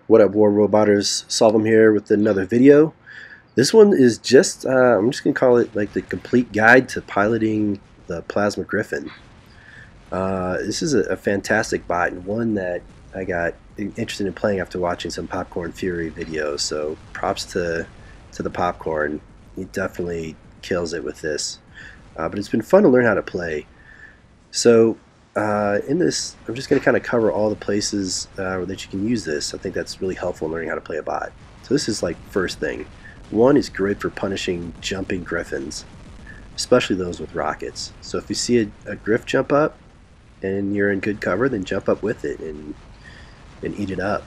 What up, War Roboters? Solve 'em here with another video. This one is just, I'm just going to call it like the complete guide to piloting the Plasma Griffin. This is a fantastic bot and one that I got interested in playing after watching some Popcorn Fury videos. So props to the Popcorn. He definitely kills it with this. But it's been fun to learn how to play. So in this, I'm just going to kind of cover all the places that you can use this. I think that's really helpful in learning how to play a bot. So this is like first thing. One is great for punishing jumping griffins, especially those with rockets. So if you see a griff jump up and you're in good cover, then jump up with it and eat it up.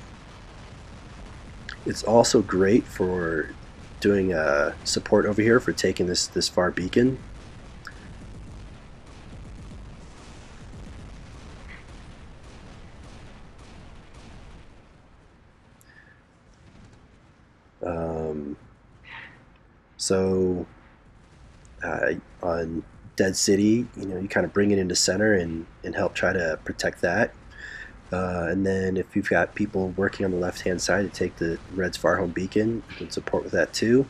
It's also great for doing support over here for taking this far beacon. So on Dead City, you kind of bring it into center and help try to protect that. And then if you've got people working on the left-hand side to take the Red's Far Home Beacon, you can support with that too.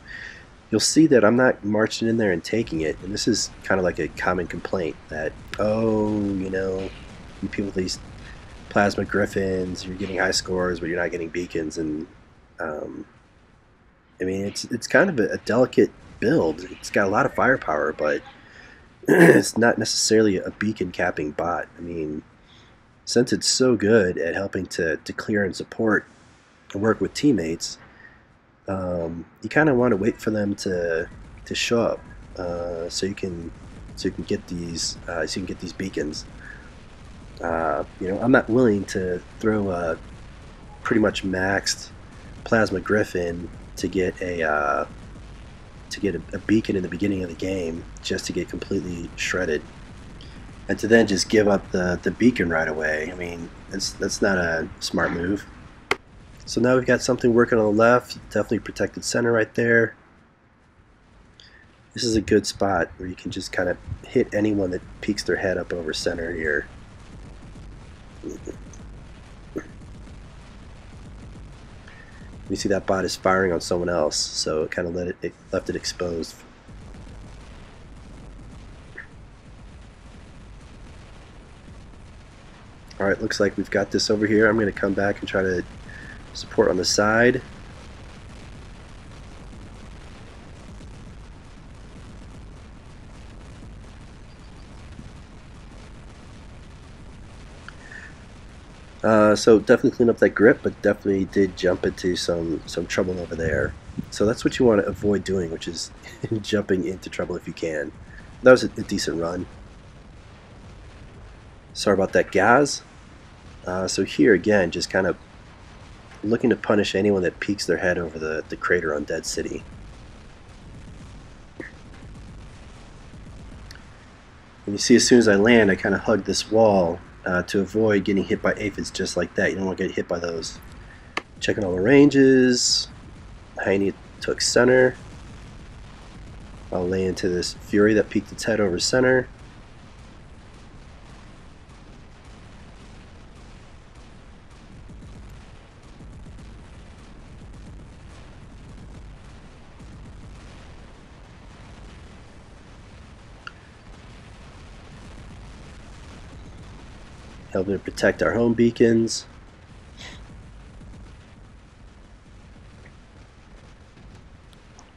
You'll see that I'm not marching in there and taking it, and this is kind of like a common complaint that, oh, you people with these Plasma Griffins, you're getting high scores, but you're not getting beacons, and I mean, it's kind of a delicate build. It's got a lot of firepower, but it's not necessarily a beacon capping bot. I mean, since it's so good at helping to clear and support and work with teammates, you kind of want to wait for them to show up so you can get these beacons. I'm not willing to throw a pretty much maxed Plasma Griffin to get a beacon in the beginning of the game just to get completely shredded, and to then just give up the beacon right away. I mean, that's not a smart move. So now we've got something working on the left, definitely protected center right there. This is a good spot where you can just kind of hit anyone that peeks their head up over center here. You see that bot is firing on someone else, so it kind of left it exposed. Alright, looks like we've got this over here. I'm going to come back and try to support on the side. So definitely clean up that grip, but definitely did jump into some trouble over there. So that's what you want to avoid doing, which is jumping into trouble if you can. That was a decent run. Sorry about that, guys. So here again, just kind of looking to punish anyone that peeks their head over the crater on Dead City. And you see, as soon as I land, I kind of hug this wall to avoid getting hit by aphids just like that. You don't want to get hit by those. Checking all the ranges. Heine took center. I'll lay into this Fury that peeked its head over center. Helping to protect our home beacons.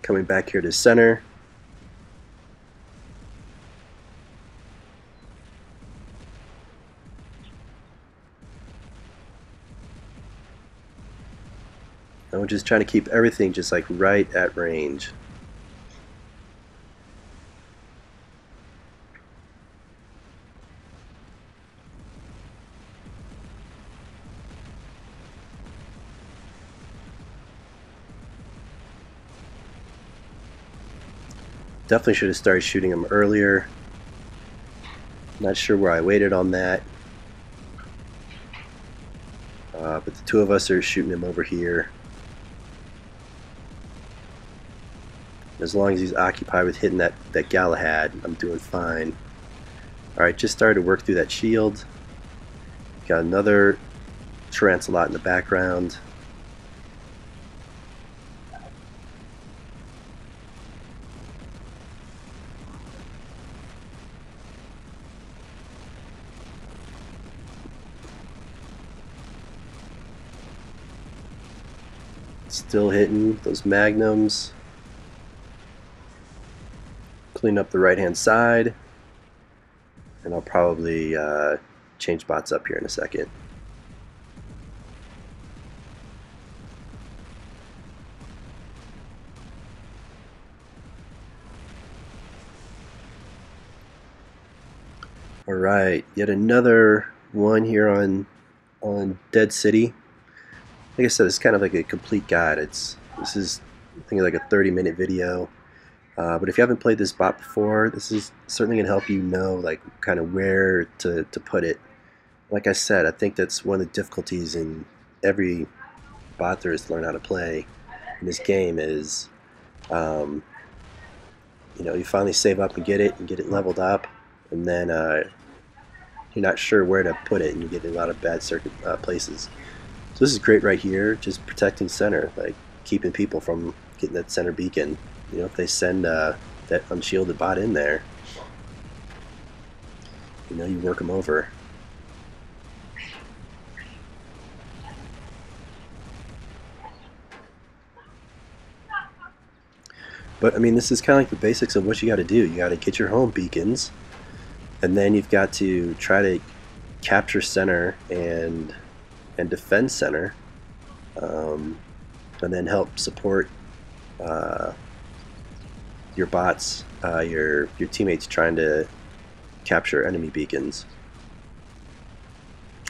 Coming back here to center. And we're just trying to keep everything just like right at range. Definitely should have started shooting him earlier. Not sure where I waited on that. But the two of us are shooting him over here. As long as he's occupied with hitting that Galahad, I'm doing fine. Alright, just started to work through that shield. Got another Tarantulat in the background. Still hitting those magnums. Clean up the right hand side. And I'll probably change bots up here in a second. Alright, yet another one here on Dead City. Like I said, it's kind of like a complete guide. This is I think like a 30-minute video. But if you haven't played this bot before, this is certainly going to help you know like kind of where to put it. Like I said, I think that's one of the difficulties in every bot there is to learn how to play in this game is, you know, you finally save up and get it leveled up, and then you're not sure where to put it, and you get a lot of bad places. So this is great right here, just protecting center, like keeping people from getting that center beacon. You know, if they send that unshielded bot in there, you know, you work them over. But I mean, this is kind of like the basics of what you got to do. You got to get your home beacons, and then you've got to try to capture center and defend center, and then help support your bots, your teammates trying to capture enemy beacons.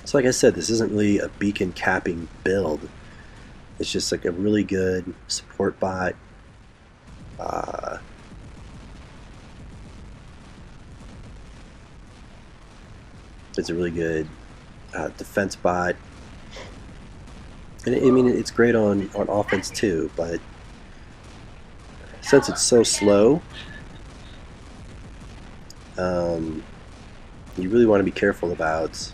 So like I said, this isn't really a beacon capping build. It's just like a really good support bot. It's a really good defense bot, and I mean it's great on offense too. But since it's so slow, you really want to be careful about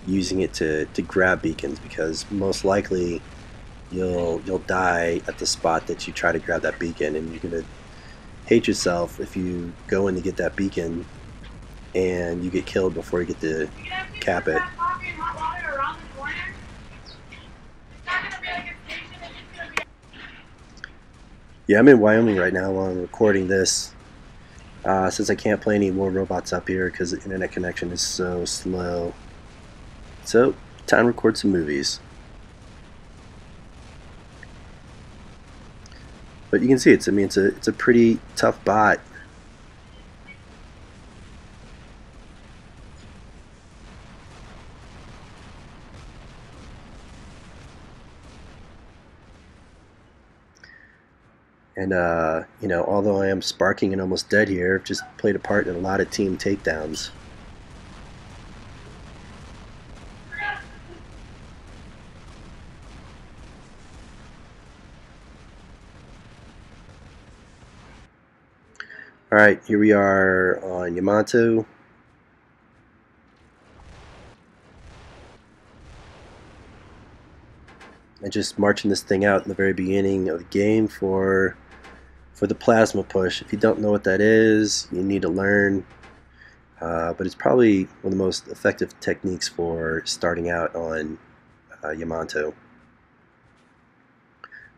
using it to grab beacons, because most likely you'll die at the spot that you try to grab that beacon, and you're gonna hate yourself if you go in to get that beacon and you get killed before you get to cap it. Yeah, I'm in Wyoming right now while I'm recording this, since I can't play any more robots up here because the internet connection is so slow. So, time to record some movies. But you can see it's a pretty tough bot. And you know, although I am sparking and almost dead here, I've just played a part in a lot of team takedowns. Alright, here we are on Yamato. I'm just marching this thing out in the very beginning of the game for the plasma push. If you don't know what that is, you need to learn. But it's probably one of the most effective techniques for starting out on Yamato.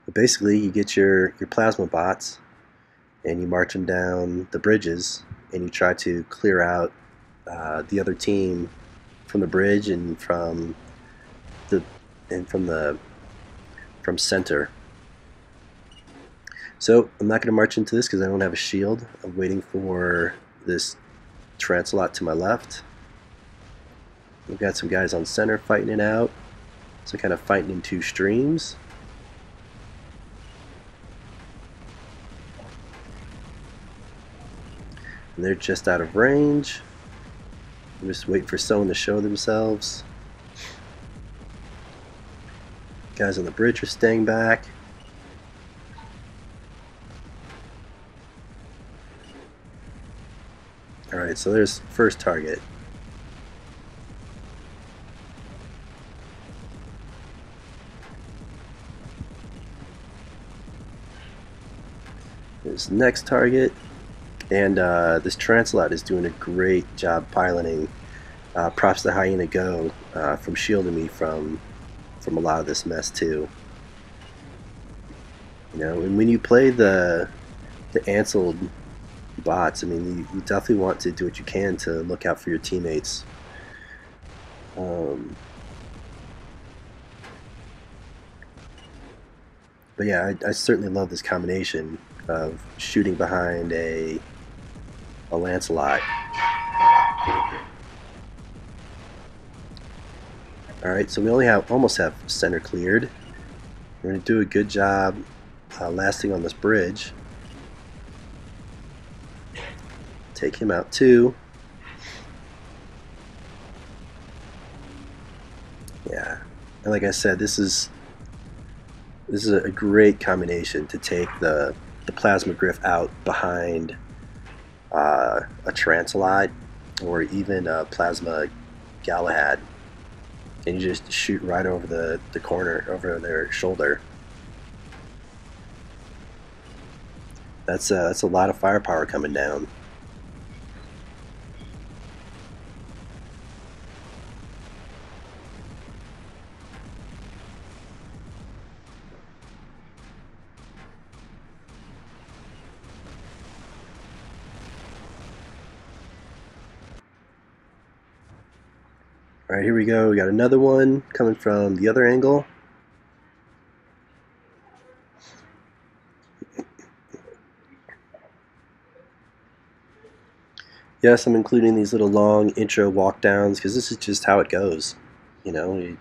But basically, you get your plasma bots, and you march them down the bridges, and you try to clear out the other team from the bridge and from center. So I'm not going to march into this because I don't have a shield. I'm waiting for this Tarantulat to my left. We've got some guys on center fighting it out, so kind of fighting in two streams. And they're just out of range. I'm just waiting for someone to show themselves. Guys on the bridge are staying back. Alright, so there's first target. There's next target. And this Tarantulat is doing a great job piloting. Props to Hyena Go from shielding me from a lot of this mess too. You know, and when you play the anseled bots, I mean, you definitely want to do what you can to look out for your teammates. But yeah, I certainly love this combination of shooting behind a Lancelot. Alright, so we only almost have center cleared. We're going to do a good job lasting on this bridge. Take him out too. Yeah, and like I said, this is a great combination to take the Plasma Griff out behind a Tarantulat or even a Plasma Galahad, and you just shoot right over the corner, over their shoulder. That's a lot of firepower coming down. Alright, here we go. We got another one coming from the other angle. Yes, I'm including these little long intro walk downs because this is just how it goes. You know, you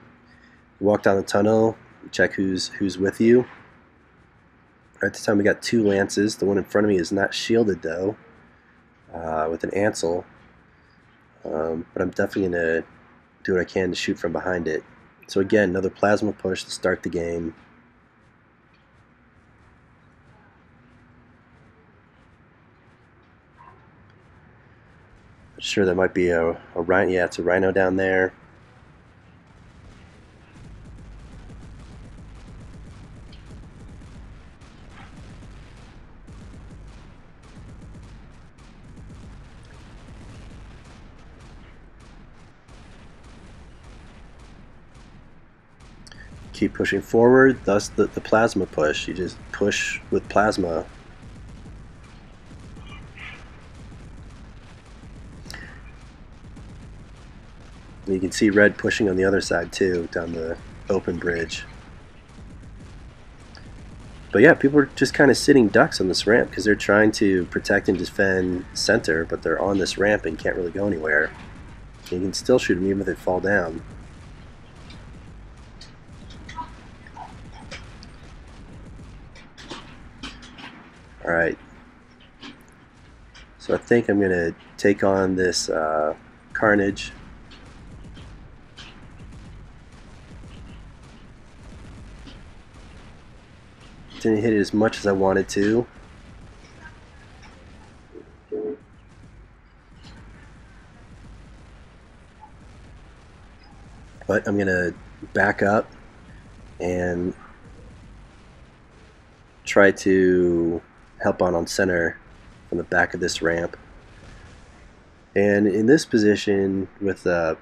walk down the tunnel, you check who's with you. At this time we got 2 lances. The one in front of me is not shielded though, with an ansel. But I'm definitely going to do what I can to shoot from behind it. So again, another plasma push to start the game. Sure, there might be a rhino. Yeah, it's a rhino down there. Keep pushing forward, thus the plasma push. You just push with plasma. And you can see red pushing on the other side too, down the open bridge. But yeah, people are just kind of sitting ducks on this ramp because they're trying to protect and defend center, but they're on this ramp and can't really go anywhere. You can still shoot them even if they fall down. Alright, so I think I'm going to take on this Carnage. Didn't hit it as much as I wanted to. But I'm going to back up and try to help on center from the back of this ramp. And in this position with the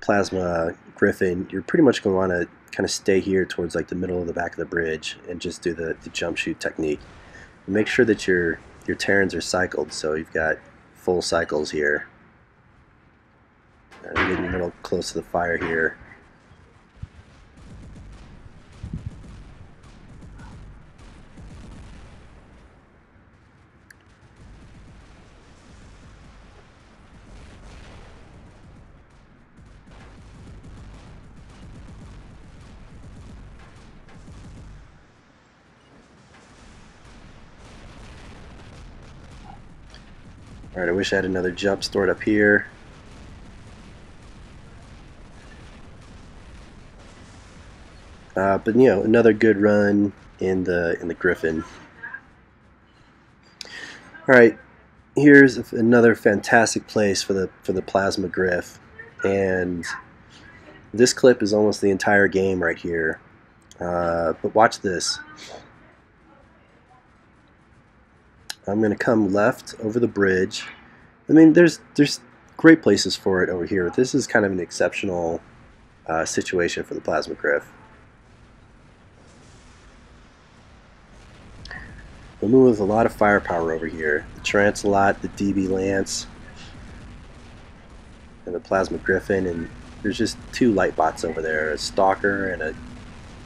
Plasma Griffin, you're pretty much going to want to kind of stay here towards like the middle of the back of the bridge and just do the jump shoot technique. And make sure that your Terrans are cycled, so you've got full cycles here. I'm getting a little close to the fire here. Alright, I wish I had another jump stored up here. But you know, another good run in the Griffin. Alright, here's another fantastic place for the Plasma Griff, and this clip is almost the entire game right here. But watch this. I'm going to come left over the bridge. I mean, there's great places for it over here. This is kind of an exceptional situation for the Plasma Griff. We're moving with a lot of firepower over here. The Transalot, the DB Lance, and the Plasma Griffin, and there's just 2 light bots over there, a Stalker and a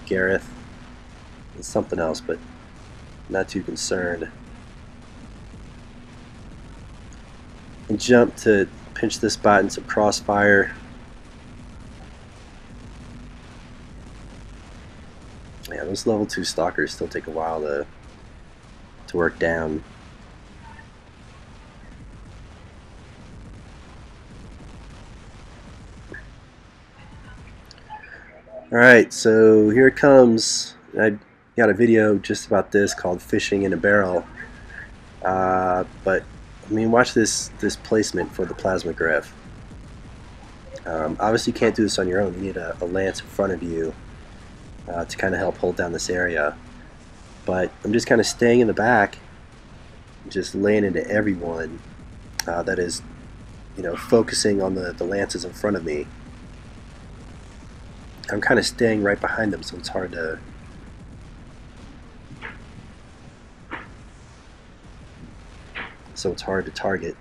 Gareth, and something else, but not too concerned. And jump to pinch this bot in some crossfire. Yeah, those level 2 Stalkers still take a while to work down. Alright, so here it comes. I got a video just about this called Fishing in a Barrel. But I mean, watch this placement for the Plasma Griff. Obviously you can't do this on your own. You need a lance in front of you to kind of help hold down this area. But I'm just kind of staying in the back, just laying into everyone that is, you know, focusing on the lances in front of me. I'm kind of staying right behind them, so it's hard to target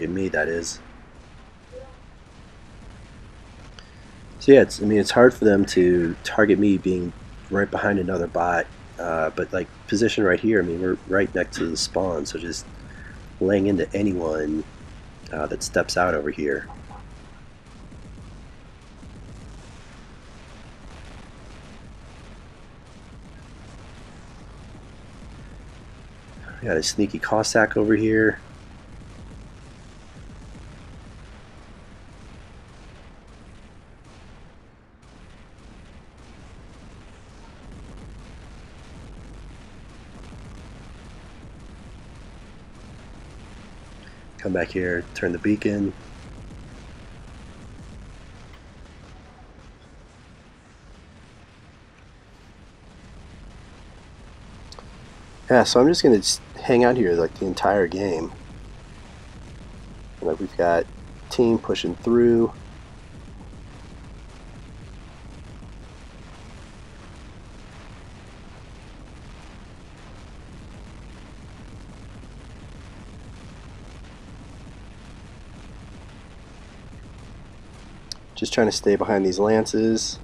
me, that is. So yeah, I mean, it's hard for them to target me being right behind another bot, but like position right here, I mean, we're right next to the spawn, so just laying into anyone that steps out over here. We got a sneaky Cossack over here. Come back here, turn the beacon. Yeah, so I'm just going to hang out here like the entire game. Like we've got team pushing through. Just trying to stay behind these lances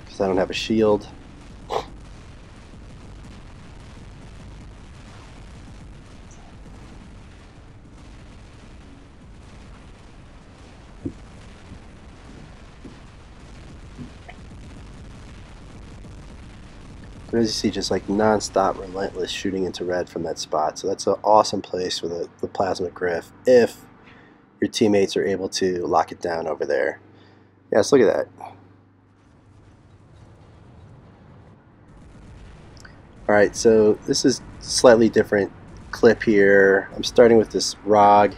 because I don't have a shield. But as you see, just like non-stop, relentless shooting into red from that spot. So that's an awesome place for the Plasma Griff if your teammates are able to lock it down over there. Yes, look at that. Alright, so this is slightly different clip here. I'm starting with this ROG.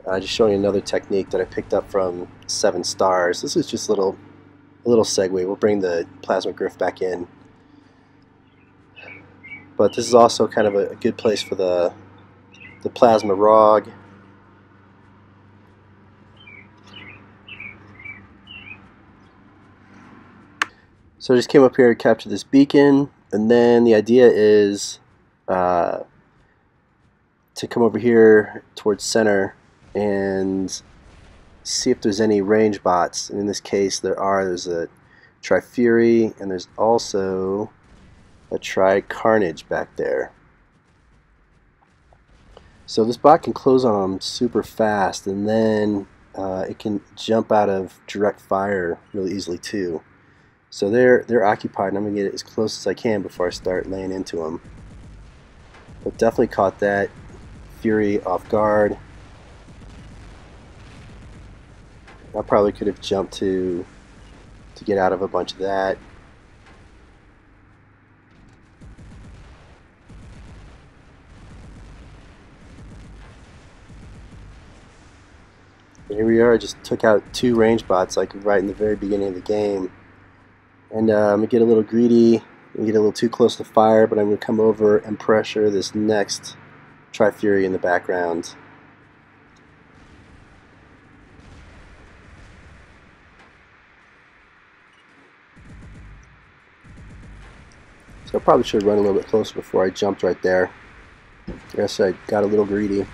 Just showing another technique that I picked up from 7 Stars. This is just a little segue. We'll bring the Plasma Griff back in. But this is also kind of a good place for the Plasma ROG. So I just came up here to capture this beacon, and then the idea is to come over here towards center and see if there's any range bots. And in this case there's a Tri-Fury, and there's also a Tri-Carnage back there. So this bot can close on them super fast, and then it can jump out of direct fire really easily too. So they're occupied, and I'm going to get as close as I can before I start laying into them. But definitely caught that Fury off guard. I probably could have jumped to get out of a bunch of that. Here we are, just took out 2 range bots like right in the very beginning of the game. And I'm going to get a little greedy and get a little too close to fire, but I'm going to come over and pressure this next Tri-Fury in the background. So I probably should run a little bit closer before I jumped right there. I guess I got a little greedy.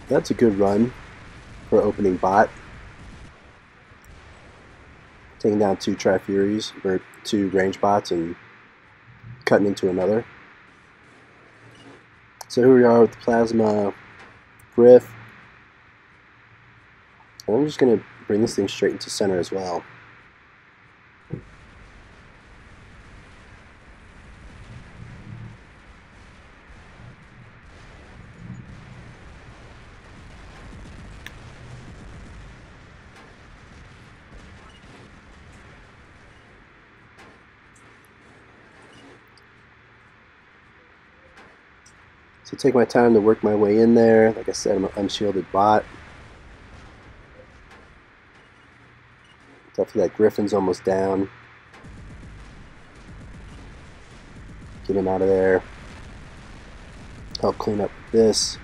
That's a good run for opening bot. Taking down 2 Tri-Furies, or 2 range bots, and cutting into another. So here we are with the Plasma Griff. And I'm just going to bring this thing straight into center as well. So take my time to work my way in there. Like I said, I'm an unshielded bot. Definitely that Griffin's almost down. Get him out of there. Help clean up this.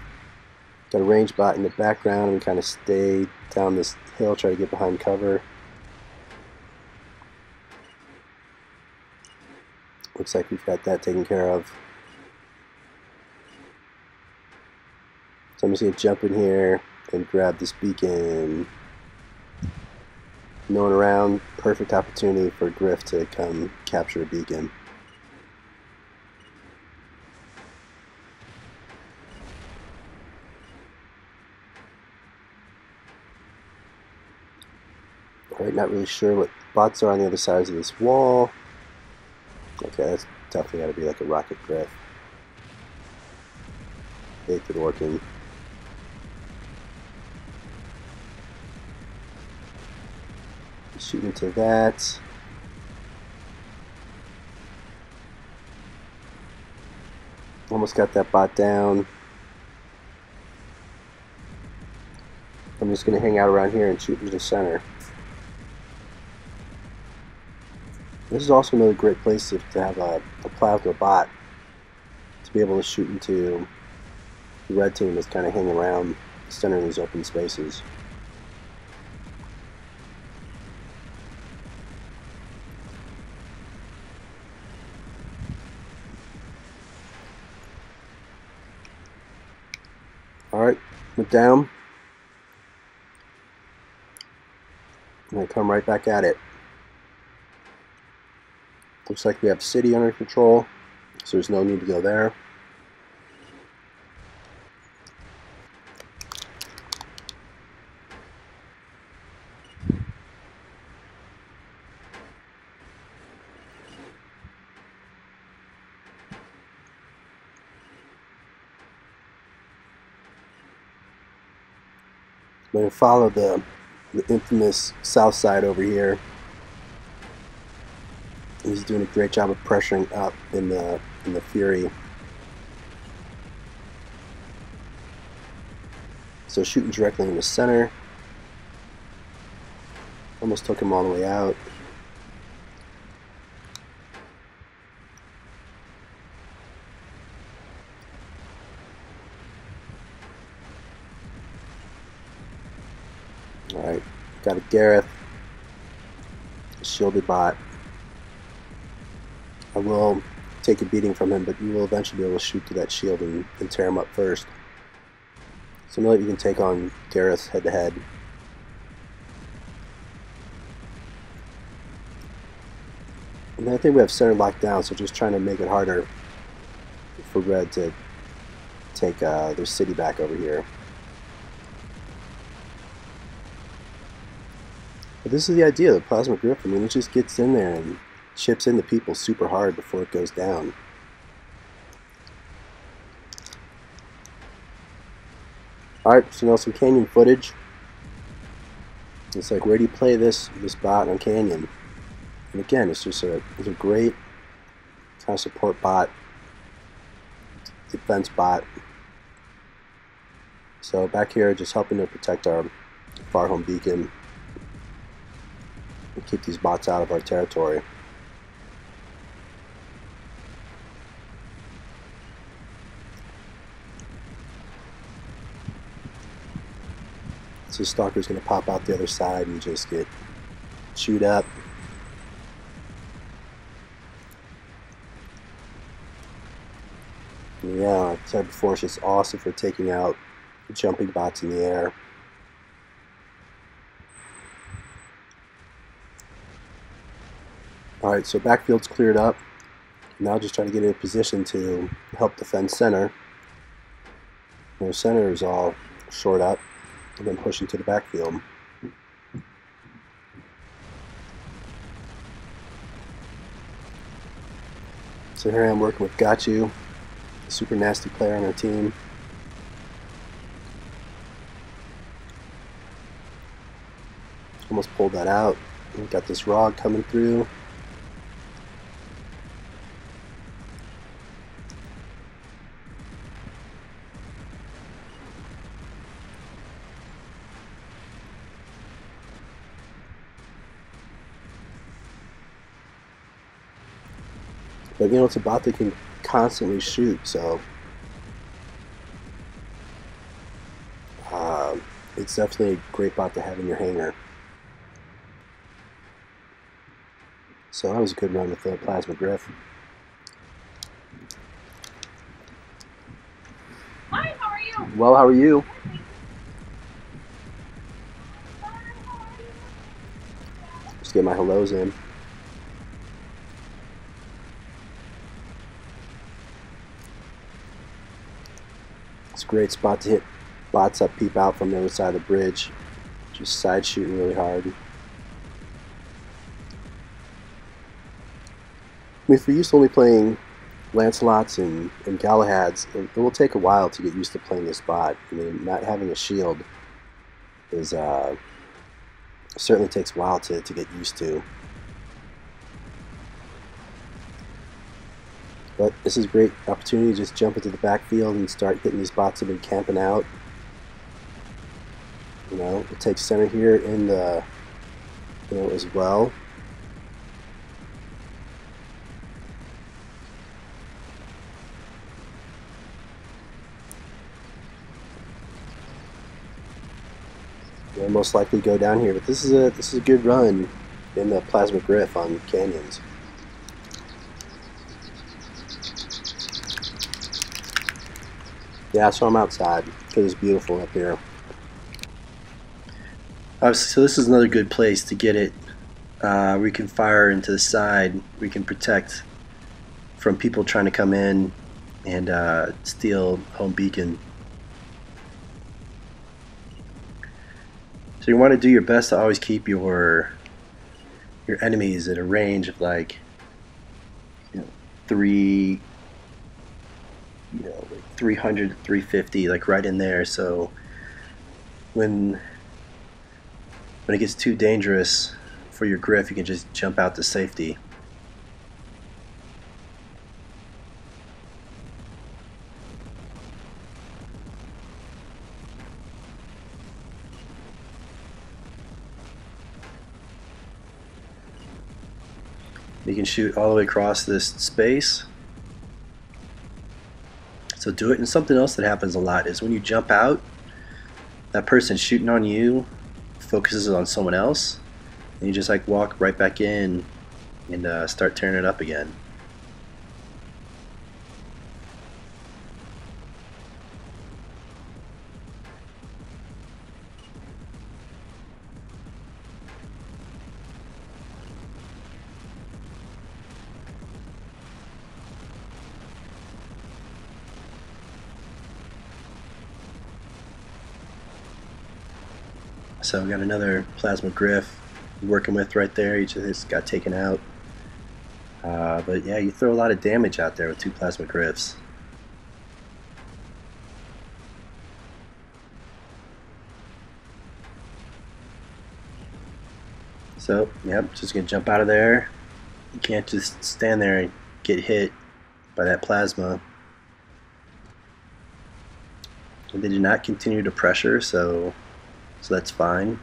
Got a range bot in the background and kind of stay down this hill, try to get behind cover. Looks like we've got that taken care of. So I'm just going to jump in here and grab this beacon. No one around, perfect opportunity for Griff to come capture a beacon. Alright, not really sure what bots are on the other sides of this wall. Okay, that's definitely got to be like a rocket Griff. Baked and working. Shoot into that. Almost got that bot down. I'm just going to hang out around here and shoot into the center. This is also another great place to have a plasma bot to be able to shoot into the red team that's kind of hanging around the center of these open spaces. Alright, went down. I'm going to come right back at it. Looks like we have city under control, so there's no need to go there. I'm going to follow the infamous south side over here. He's doing a great job of pressuring up in the Fury. So shooting directly in the center. Almost took him all the way out. Alright, got a Gareth. A shielded bot. I will take a beating from him, but you will eventually be able to shoot through that shield and tear him up first. So know that you can take on Gareth head to head. And I think we have center locked down, so just trying to make it harder for red to take their city back over here. But this is the idea of the Plasma Griff. I mean, it just gets in there and chips into people super hard before it goes down. Alright, so now some canyon footage. It's like, where do you play this bot on canyon? And again, it's a great kind of support bot, defense bot. So back here, just helping to protect our far home beacon and keep these bots out of our territory. So Stalker's going to pop out the other side and just get chewed up. Yeah, like I said before, it's just awesome for taking out jumping bots in the air. Alright, so backfield's cleared up. Now just try to get in a position to help defend center. Their center is all short up, and then push into the backfield. So here I am working with Gachu, a super nasty player on our team. Almost pulled that out. We've got this rod coming through. But you know, it's a bot that can constantly shoot, so it's definitely a great bot to have in your hangar. So that was a good run with the Plasma Griff. Hi, how are you? Well, how are you? Just get my hellos in. It's a great spot to hit bots that peep out from the other side of the bridge. Just side shooting really hard. I mean, if you're used to only playing Lancelots and Galahads, it will take a while to get used to playing this bot. I mean, not having a shield is certainly takes a while to get used to. But this is a great opportunity to just jump into the backfield and start hitting these bots that have been camping out. You know, it takes center here in the, you know, as well. They'll most likely go down here, but this is a good run in the Plasma Griff on canyons. Yeah, so I'm outside because it's beautiful up here. So this is another good place to get it. We can fire into the side. We can protect from people trying to come in and steal home beacon. So you want to do your best to always keep your enemies at a range of like, you know, 300 to 350, like right in there. So when it gets too dangerous for your Griff, you can just jump out to safety. You can shoot all the way across this space. So do it. And something else that happens a lot is when you jump out, that person shooting on you focuses on someone else, and you just like walk right back in and start tearing it up again. So we got another Plasma Griff working with right there. He just got taken out. But yeah, you throw a lot of damage out there with 2 Plasma Griffs. So, yep, just gonna jump out of there. You can't just stand there and get hit by that plasma. And they did not continue to pressure, so that's fine.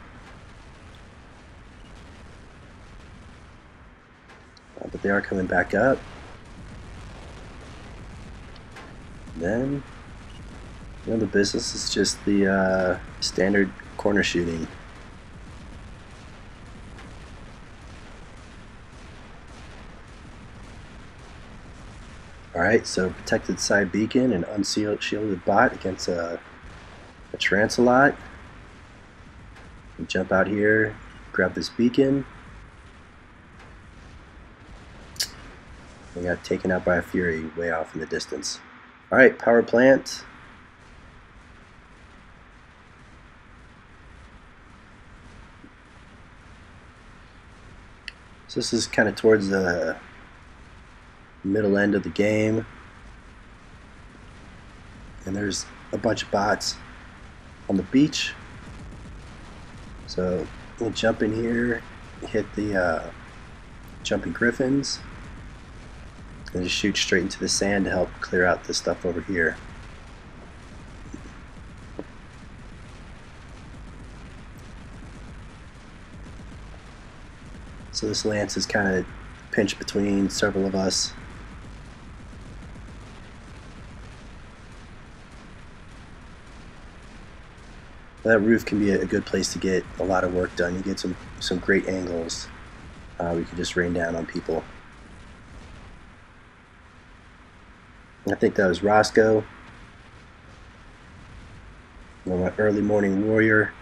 But they are coming back up. And then, you know, the business is just the standard corner shooting. Alright, so protected side beacon and unshielded bot against a Transalot. Jump out here, grab this beacon. We got taken out by a Fury way off in the distance. Alright, power plant. So this is kind of towards the middle end of the game. And there's a bunch of bots on the beach. So we'll jump in here, hit the jumping griffins, and just shoot straight into the sand to help clear out this stuff over here. So this lance is kind of pinched between several of us. That roof can be a good place to get a lot of work done. You get some great angles. We can just rain down on people. I think that was Roscoe, my early morning warrior.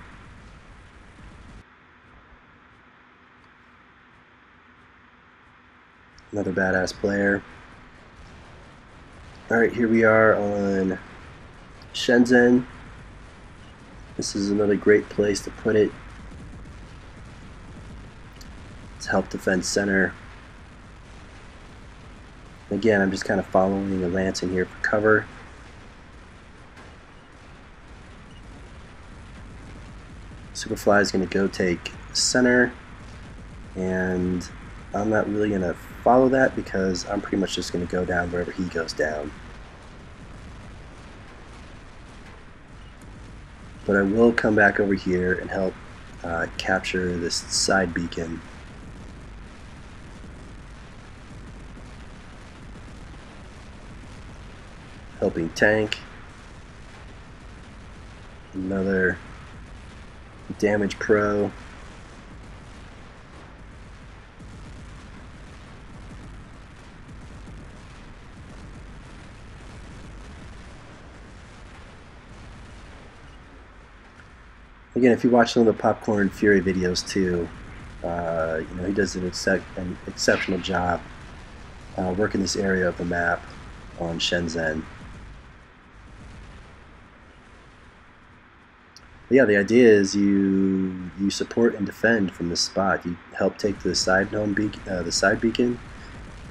Another badass player. Alright, here we are on Shenzhen. This is another great place to put it to help defend center. Again, I'm just kind of following the lance in here for cover. Superfly is going to go take center, and I'm not really going to follow that because I'm pretty much just going to go down wherever he goes down. But I will come back over here and help capture this side beacon. Helping tank. Another damage pro. Again, if you watch some of the Popcorn Fury videos too, you know, he does an exceptional job working this area of the map on Shenzhen. But yeah, the idea is you support and defend from this spot. You help take the side beacon,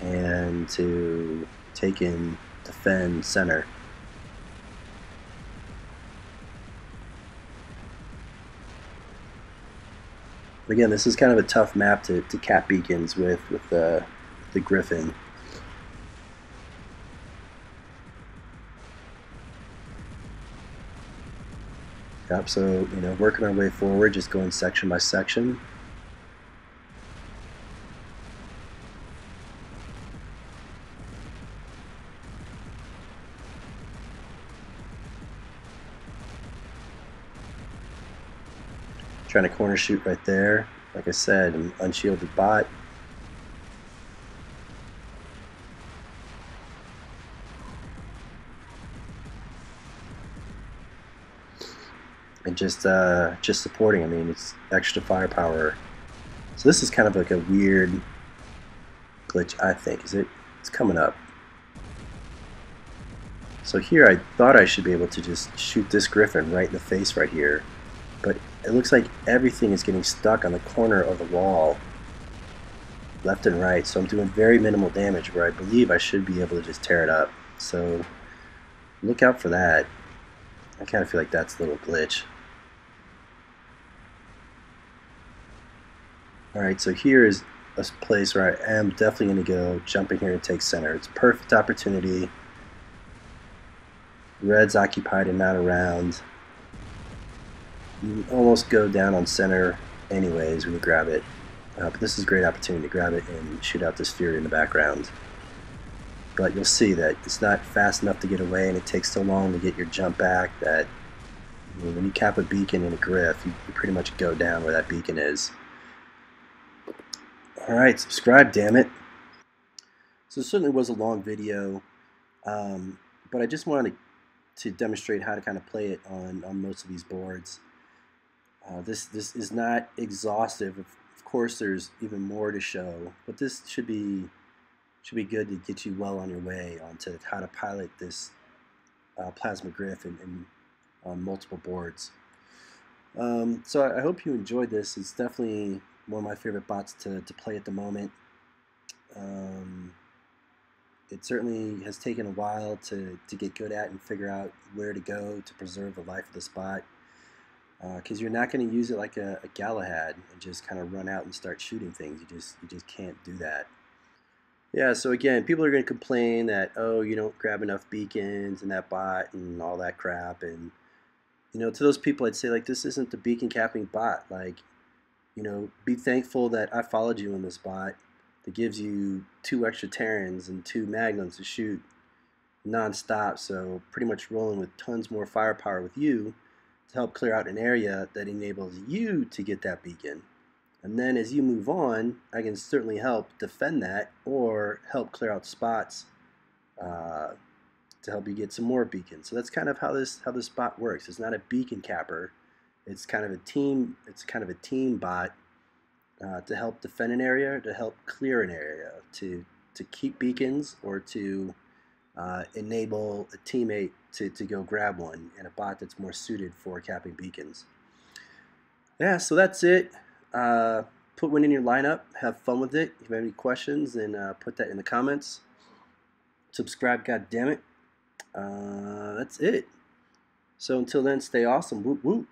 and to take and defend center. Again, this is kind of a tough map to cap beacons with the Griffin. Yep, so you know, working our way forward, just going section by section. Trying to corner shoot right there. Like I said, an unshielded bot. And just supporting. I mean, it's extra firepower. So this is kind of like a weird glitch, I think. It's coming up. So here I thought I should be able to just shoot this Griffin right in the face right here. But it looks like everything is getting stuck on the corner of the wall, left and right. So I'm doing very minimal damage where I believe I should be able to just tear it up. So look out for that. I kind of feel like that's a little glitch. Alright, so here is a place where I am definitely going to go jump in here and take center. It's a perfect opportunity. Red's occupied and not around. You almost go down on center anyways when you grab it. But this is a great opportunity to grab it and shoot out this Fury in the background. But you'll see that it's not fast enough to get away, and it takes so long to get your jump back that when you cap a beacon in a griff, you pretty much go down where that beacon is. Alright, subscribe, damn it. So it certainly was a long video, but I just wanted to demonstrate how to kind of play it on most of these boards. This is not exhaustive. Of course, there's even more to show, but this should be good to get you well on your way onto how to pilot this Plasma Griff on multiple boards. So I hope you enjoyed this. It's definitely one of my favorite bots to play at the moment. It certainly has taken a while to get good at and figure out where to go to preserve the life of the spot, because you're not going to use it like a Galahad and just kind of run out and start shooting things. You just can't do that. Yeah, so again, people are going to complain that, oh, you don't grab enough beacons in that bot and all that crap. And, you know, to those people, I'd say, like, this isn't the beacon capping bot. Like, you know, be thankful that I followed you in this bot that gives you 2 extra Terrans and 2 Magnums to shoot non-stop. So pretty much rolling with tons more firepower with you to help clear out an area that enables you to get that beacon. And then as you move on, I can certainly help defend that or help clear out spots to help you get some more beacons. So that's kind of how this bot works. It's not a beacon capper. It's kind of a team. It's kind of a team bot to help defend an area, to help clear an area, to keep beacons, or to enable a teammate to go grab one in a bot that's more suited for capping beacons. Yeah, so that's it. Put one in your lineup. Have fun with it. If you have any questions, then put that in the comments. Subscribe, goddammit. That's it. So until then, stay awesome. Whoop whoop.